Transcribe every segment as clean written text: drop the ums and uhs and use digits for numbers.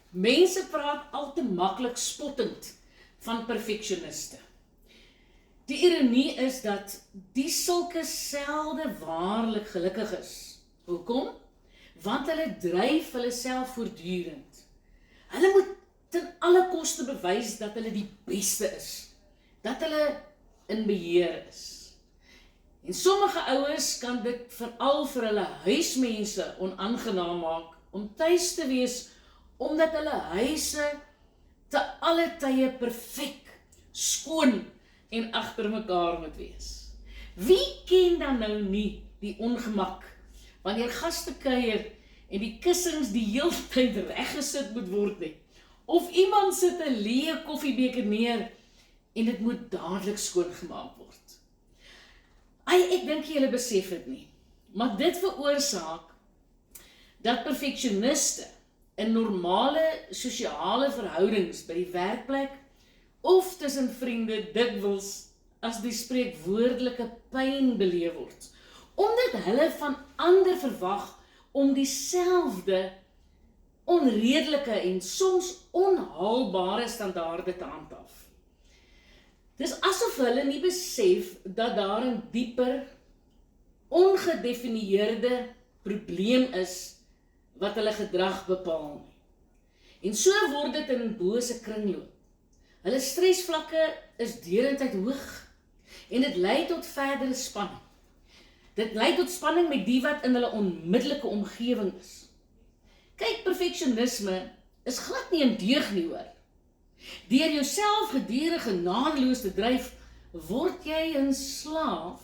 Mense praat al te maklik spottend van perfeksioniste. Die ironie is dat die sulke selde waarlik gelukkig is. Hoekom? Want hulle dryf hulle self voortdurend. Hulle moet ten alle koste bewys dat hulle die beste is. Dat hulle in beheer is. En sommige ouers kan dit veral vir hulle huismense onaangenaam maak om tuis te wees, omdat hulle huise te alle tye perfek, skoon en agter mekaar moet wees. Wie ken dan nou nie die ongemak wanneer gaste kuier en die kussings die heeltyd reggesit moet word nie? Of iemand sit 'n leë koffiebeker neer en dit moet dadelik skoongemaak word. Ek dink julle besef dit nie, maar dit veroorsaak dat perfeksioniste in normale sosiale verhoudings by die werkplek of tussen vriende dikwels as die spreekwoordelike pyn beleef word, omdat hulle van ander verwag om dieselfde onredelike en soms onhaalbare standaarde te handhaaf. Dis asof hulle nie besef dat daar 'n dieper, ongedefinieerde probleem is wat hulle gedrag bepaal nie. En so word dit in bose kringloop. Hulle stresvlakke is deurentyd hoog en dit lei tot verdere spanning. Dit lei tot spanning met die wat in hulle onmiddellike omgewing is. Kyk, perfeksionisme is glad nie 'n deug nie, hoor. Deur jouself gedurig genadeloos te dryf, word jy 'n slaaf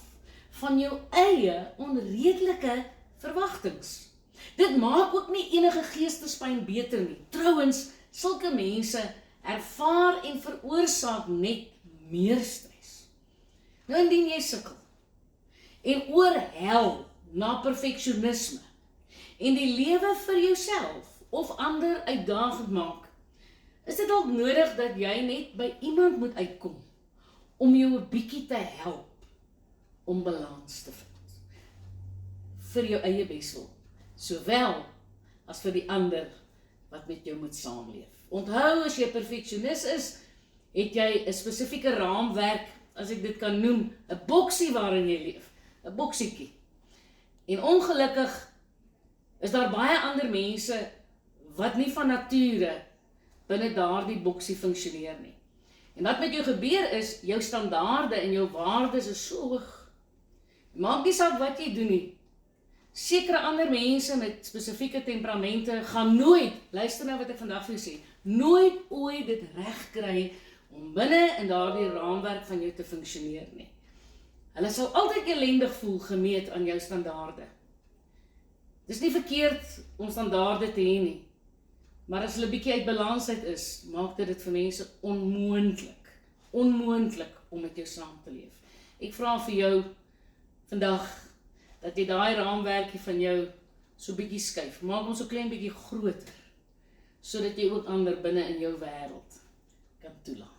van jou eie onredelike verwagtings. Dit maak ook nie enige geestespyn beter nie. Trouwens, sulke mense ervaar en veroorsaak net meer stres. Nou indien jy sukkel en oorhel na perfeksionisme en die lewe vir jouself of ander uitdagend maak, is dit dalk nodig dat jy net by iemand moet uitkom om jou 'n bietjie te help om balans te vind. Vir jou eie beswil, sowel as vir die ander wat met jou moet saamleef. Onthou, as jy perfeksionis is, het jy 'n spesifieke raamwerk, as ek dit kan noem, 'n boksie waarin jy leef, 'n boksiekie. En ongelukkig is daar baie ander mense wat nie van nature binne daardie boksie funksioneer nie. En wat met jou gebeur is, jou standaarde en jou waardes is so hoog. Maak nie saak wat jy doen nie. Sekere ander mense met spesifieke temperamente gaan nooit, luister nou wat ek vandag vir jou sê, nooit ooit dit reg kry om binne in daardie raamwerk van jou te funksioneer nie. Hulle sal altyd ellendig voel gemeet aan jou standaarde. Dis nie verkeerd om standaarde te hê nie, maar as hulle bietjie uit balans uit is, maak dit vir mense onmoontlik om met jou saam te leef. Ek vra vir jou vandag dat jy daai raamwerkie van jou so bietjie skuif, maak ons so klein bietjie groter, sodat jy ook ander binne in jou wêreld kan toelaat.